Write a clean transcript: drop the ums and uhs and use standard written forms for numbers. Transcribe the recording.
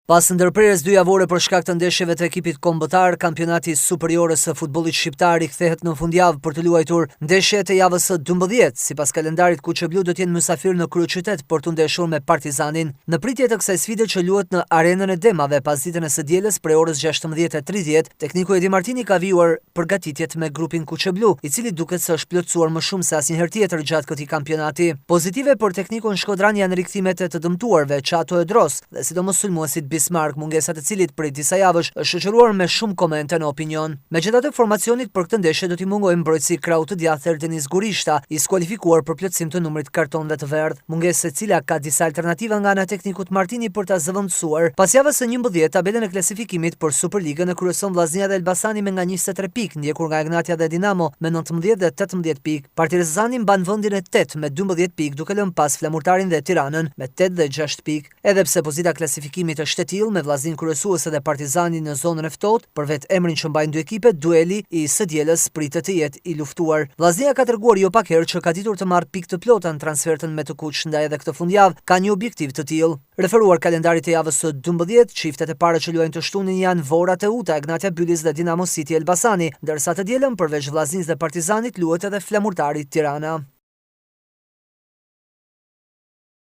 Pas ndërprerjes 2 javore për shkak të ndeshjeve të ekipit kombëtar, kampionati superior së futbollit shqiptar i kthehet në fundjavë për të luajtur ndeshjet e javës së 12. Sipas kalendarit, Kuqeblu do të jenë mysafir në kryeqytet për të ndeshur me Partizanin. Në pritje të kësaj sfide që luhet në Arenën e Demave pas ditën e së dielës prej orës 16:30, tekniku Edi Martini ka vijuar përgatitjet me grupin Kuqeblu, i cili duket se është plotësuar më shumë se asnjëherë tjetër gjatë këtij kampionati. Pozitive për teknikun shkodran janë rikthimet e të dëmtuarve Çato e Dros dhe sidomos sulmuesit Bismarck, mungesat e cilit prej disa javësh është shoqëruar me shumë komente në opinion. Megjithatë, formacionit për këtë ndeshje do t'i mungojë mbrojtësi krau të djathtë Denis Gurishta, i skualifikuar për plotësim të numrit kartonëve të verdh, mungesë e cila ka disa alternativa nga ana e teknikut Martini për ta zëvendësuar. Pas javës së 11, tabelën e klasifikimit për Superligën e kryeson Vllaznia dhe Elbasani me nga 23 pikë, ndjekur nga Egnatia dhe Dinamo me 19 dhe 18 pikë. Partizani mban vendin e 8 me 12 pikë, duke lënë pas Flamurtarin dhe Tiranën me 8 dhe 6 pikë. Edhe pse pozita e klasifikimit është me Vllaznin kryesuese dhe Partizanin në zonën e ftohtë, për vetë emrin që mbajnë dy ekipet, dueli i së dielës pritet të jetë i luftuar. Vllaznia ka treguar jo pak herë që ka ditur të marrë pikë të plota në transfertën me të kuq, ndaj edhe këtë fundjavë ka një objektiv të tillë. Referuar kalendarit të javës së 12, çiftet e para që luajnë të shtunin janë Vora Teuta, Egnatia Bylis dhe Dinamo City Elbasani, ndërsa të dielën përveç Vllaznisë dhe Partizanit luhet edhe Flamurtari Tirana.